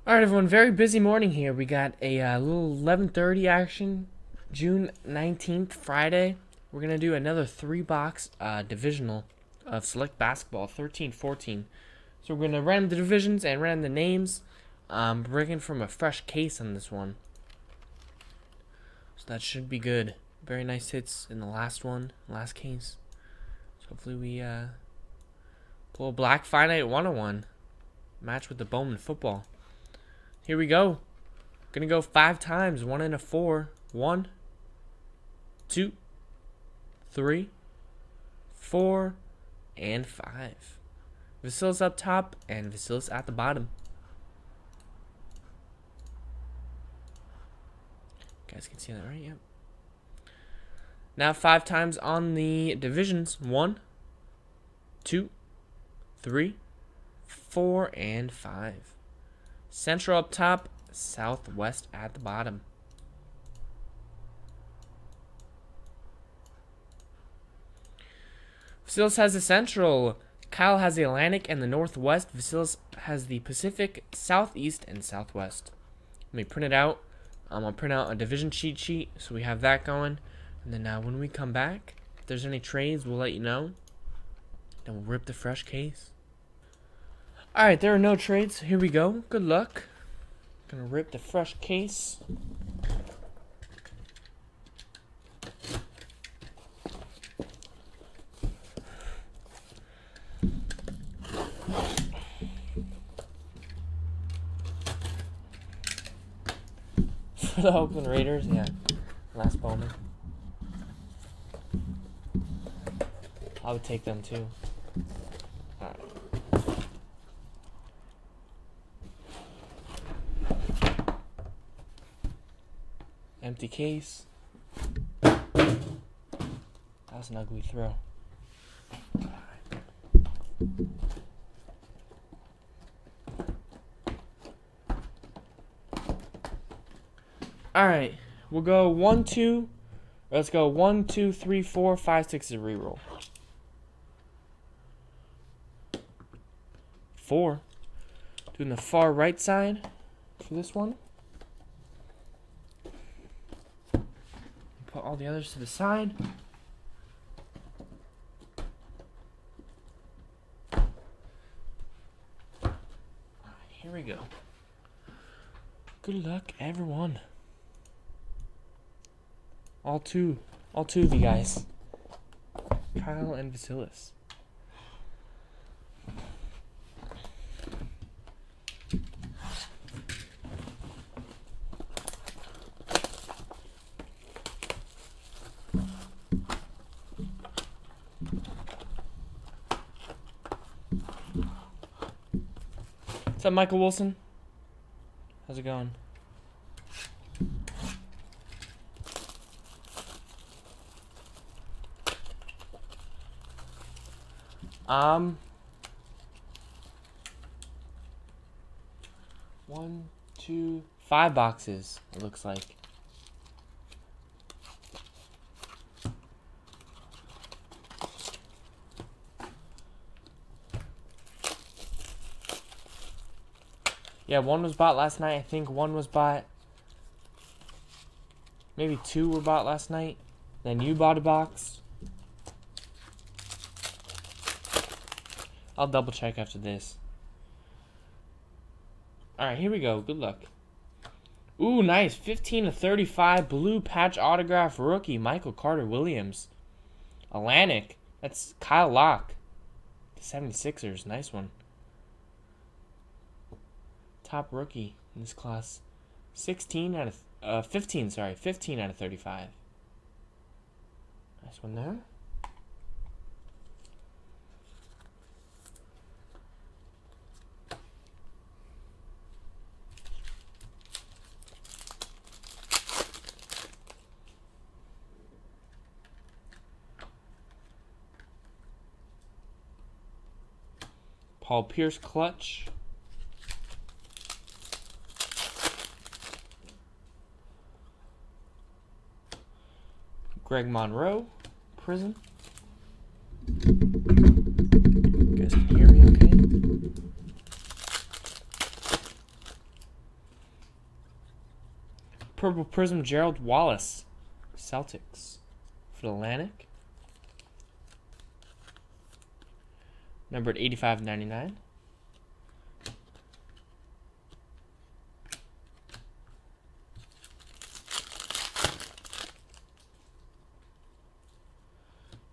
Alright everyone, very busy morning here. We got a little 11:30 action, June 19th, Friday. We're going to do another 3-box divisional of Select Basketball, 13-14. So we're going to random the divisions and random the names. Breaking from a fresh case on this one. So that should be good. Very nice hits in the last case. So hopefully we pull a black finite 101. Match with the Bowman football. Here we go. Gonna go 5 times. 1 and a 4. 1, 2, 3, 4, and 5. Vasilis up top and Vasilis at the bottom. You guys can see that, right? Yep. Now 5 times on the divisions. 1, 2, 3, 4, and 5. Central up top, Southwest at the bottom. Vasilis has the Central. Kyle has the Atlantic and the Northwest. Vasilis has the Pacific, Southeast, and Southwest. Let me print it out. I'll print out a division cheat sheet so we have that going. And then when we come back, if there's any trades, we'll let you know. Then we'll rip the fresh case. Alright, there are no trades. Here we go. Good luck. Gonna rip the fresh case. For the Oakland Raiders, yeah. Last Bowman. I would take them too. Alright. Empty case. That was an ugly throw. Alright, we'll go 1, 2. Let's go 1, 2, 3, 4, 5, 6 is a reroll. 4. Doing the far right side for this one. Put all the others to the side. Here we go. Good luck, everyone. All two of you guys. Kyle and Vasilis. What's up, Michael Wilson? How's it going? One, 2, 5 boxes, it looks like. Yeah, 1 was bought last night. I think 1 was bought. Maybe 2 were bought last night. Then you bought a box. I'll double check after this. Alright, here we go. Good luck. Ooh, nice. 15/35 blue patch autograph rookie Michael Carter Williams. Atlantic. That's Kyle Locke. The 76ers. Nice one. Top rookie in this class. 15 out of 35. Nice one there. Paul Pierce clutch. Greg Monroe, prison. You guys can hear me okay? Purple Prism Gerald Wallace, Celtics for the Atlantic. Numbered 85/99.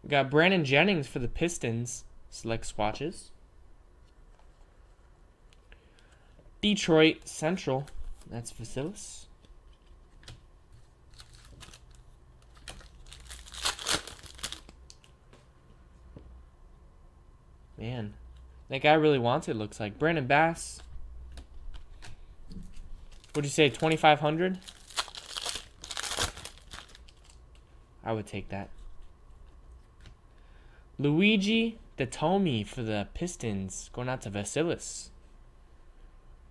We got Brandon Jennings for the Pistons, select swatches. Detroit Central, that's Vasilis. Man, that guy really wants it, looks like. Brandon Bass. What'd you say, 2,500? I would take that. Luigi Datomi for the Pistons, going out to Vasilis.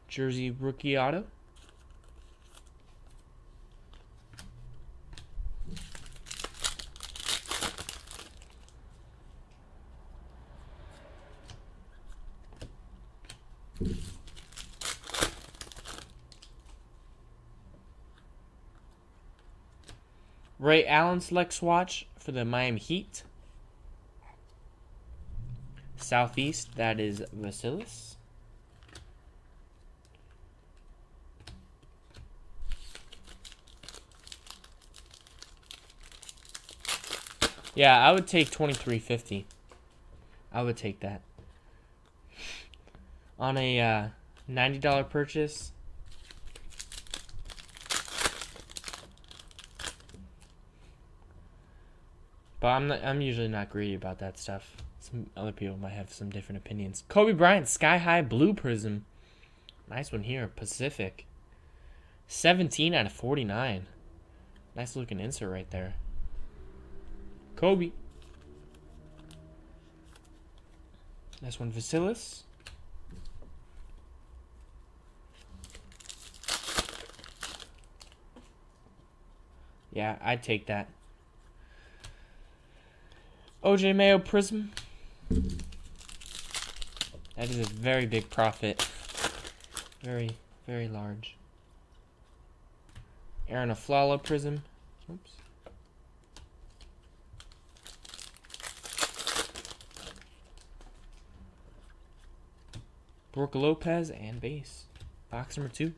Jersey rookie auto. Ray Allen select swatch for the Miami Heat. Southeast, that is Vasilis. Yeah, I would take 23.50. I would take that. On a $90 purchase. But I'm usually not greedy about that stuff. Some other people might have some different opinions. Kobe Bryant, Sky High Blue Prism. Nice one here. Pacific. 17/49. Nice looking insert right there. Kobe. Nice one, Vasilis. Yeah, I'd take that. OJ Mayo Prism. That is a very big profit. Very, very large. Aaron Aflalo Prism. Oops. Brooke Lopez and base. Box number 2.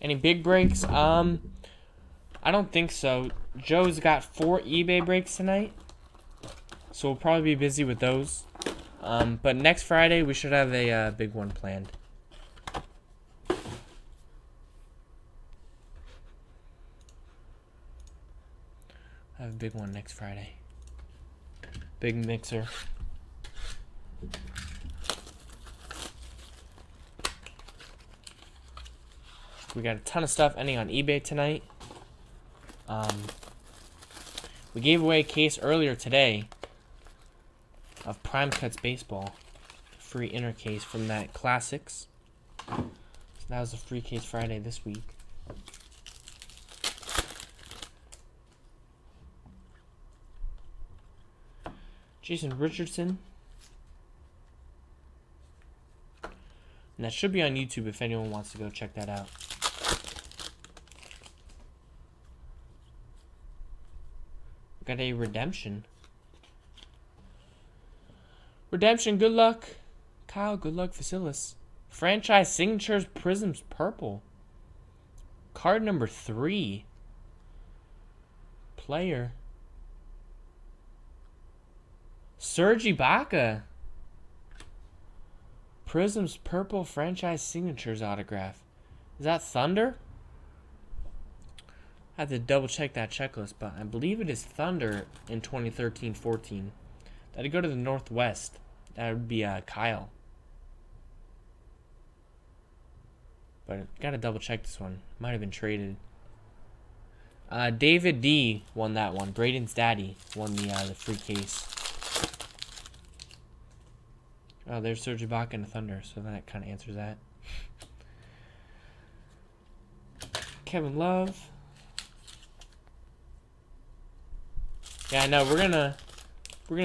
Any big breaks? I don't think so. Joe's got 4 eBay breaks tonight, so we'll probably be busy with those. But next Friday we should have a big one planned. I have a big one next Friday. Big mixer. We got a ton of stuff ending on eBay tonight. We gave away a case earlier today of Prime Cuts Baseball. Free inner case from that Classics. So that was a free case Friday this week. Jason Richardson. And that should be on YouTube if anyone wants to go check that out. Got a redemption. Redemption, good luck. Kyle, good luck, Vasilis. Franchise Signatures Prisms Purple. Card number 3. Player. Serge Ibaka. Prisms Purple Franchise Signatures autograph. Is that Thunder? I have to double check that checklist, but I believe it is Thunder in 2013-14. That'd go to the Northwest. That would be Kyle. But gotta double check this one. Might have been traded. David D won that one. Braden's daddy won the free case. Oh, there's Serge Ibaka and the Thunder, so that kind of answers that. Kevin Love. Yeah, no, we're gonna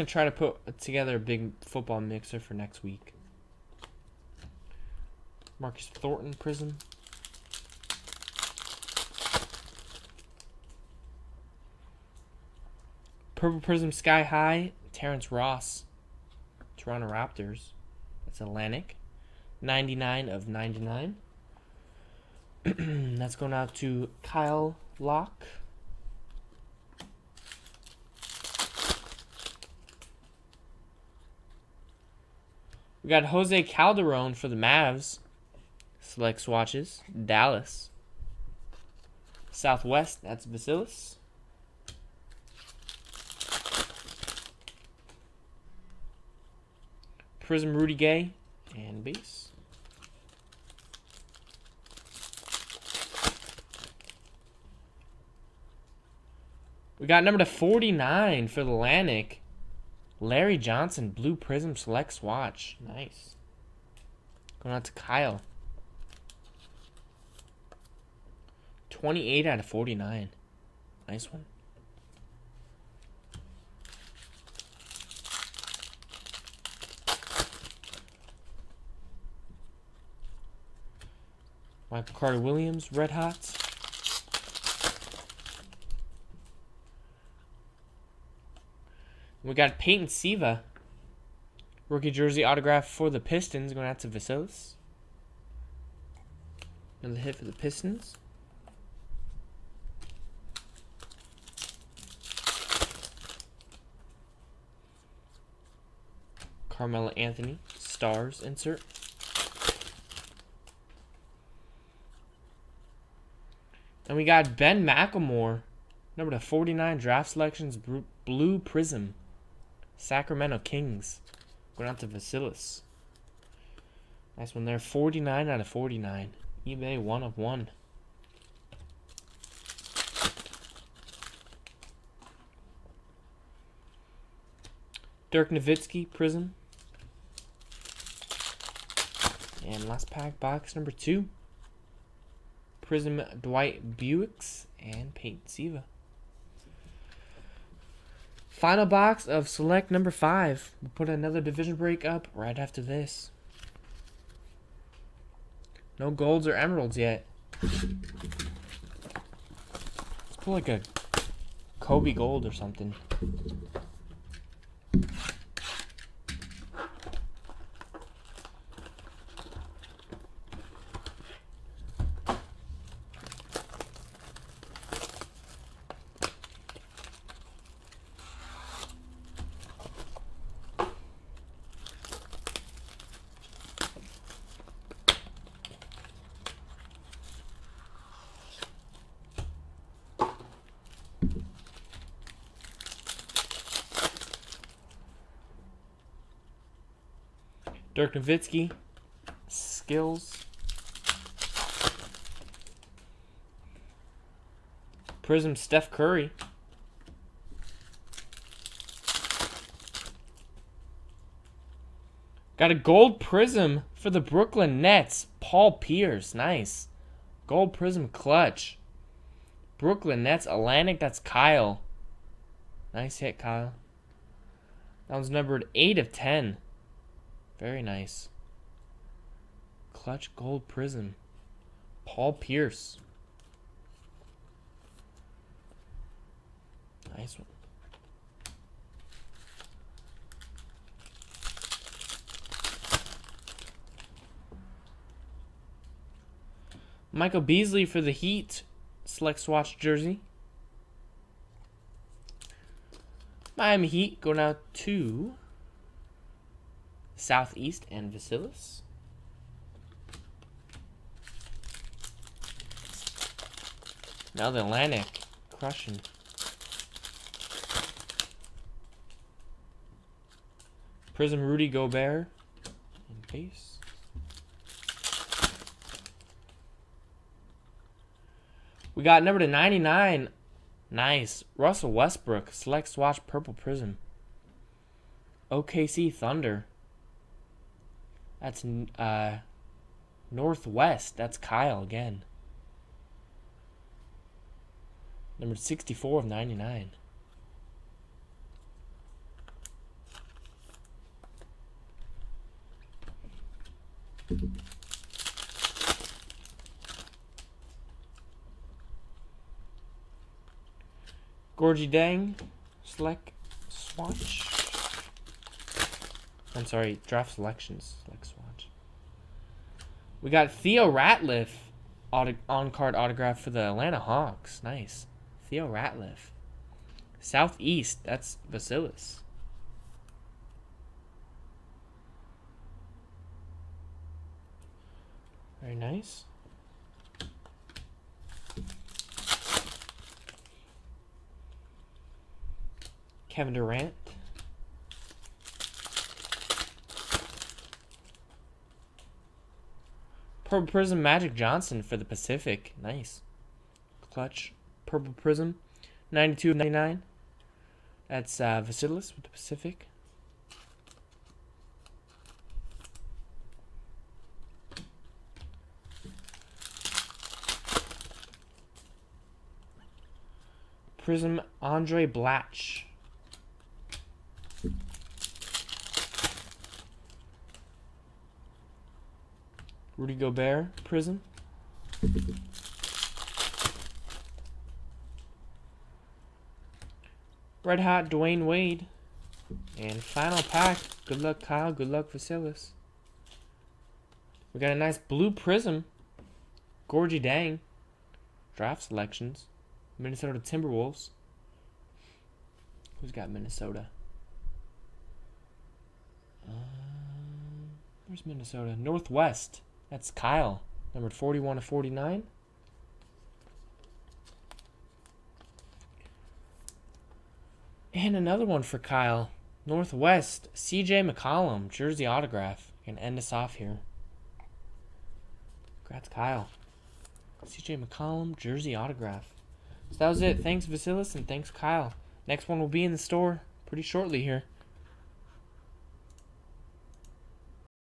try to put together a big football mixer for next week. Marcus Thornton Prism. Purple Prism Sky High, Terrence Ross, Toronto Raptors. That's Atlantic. 99 of 99. That's going out to Kyle Locke. We got Jose Calderon for the Mavs. Select swatches. Dallas. Southwest, that's Vasilis. Prism Rudy Gay and base. We got number to 49 for the Atlantic. Larry Johnson, Blue Prism Select Swatch. Nice. Going out to Kyle. 28 out of 49. Nice one. Michael Carter Williams, Red Hots. We got Peyton Siva. Rookie jersey autograph for the Pistons going out to Vasilis. Another hit for the Pistons. Carmelo Anthony, Stars insert. And we got Ben McLemore, number to 49 draft selections, Blue Prism. Sacramento Kings. Going out to Vasilis. Nice one there. 49 out of 49. eBay 1 of 1. Dirk Nowitzki, Prism. And last pack, box number 2. Prism Dwight Buicks and Peyton Siva. Final box of select number 5. We'll put another division break up right after this. No golds or emeralds yet. Let's put like a Kobe gold or something. Dirk Nowitzki, Skills. Prism Steph Curry. Got a gold prism for the Brooklyn Nets, Paul Pierce. Nice. Gold prism clutch. Brooklyn Nets Atlantic, that's Kyle. Nice hit, Kyle. That one's numbered 8 of 10. Very nice. Clutch gold prism. Paul Pierce. Nice one. Michael Beasley for the Heat. Select swatch jersey. Miami Heat going out to Southeast and Vasilis. Now the Atlantic crushing. Prism Rudy Gobert in base. We got number to 99. Nice. Russell Westbrook. Select swatch purple prism. OKC Thunder. That's Northwest. That's Kyle again. Number 64 of 99. Gorgie Dang, Select Swatch. I'm sorry, Draft Selections, Select Swatch. We got Theo Ratliff, on-card autograph for the Atlanta Hawks. Nice. Theo Ratliff. Southeast, that's Vasilis. Very nice. Kevin Durant. Purple Prism Magic Johnson for the Pacific. Nice. Clutch. Purple Prism. 92 of 99. That's Vasilis with the Pacific. Prism Andre Blatch. Rudy Gobert Prism. Red Hot Dwayne Wade. And final pack. Good luck, Kyle. Good luck, Vasilis. We got a nice blue Prism. Gorgie Dang. Draft Selections. Minnesota Timberwolves. Who's got Minnesota? Where's Minnesota? Northwest. That's Kyle. Numbered 41 of 49. And another one for Kyle. Northwest. CJ McCollum. Jersey autograph. Gonna end us off here. Congrats, Kyle. CJ McCollum. Jersey autograph. So that was it. Thanks, Vasilis, and thanks, Kyle. Next one will be in the store pretty shortly here.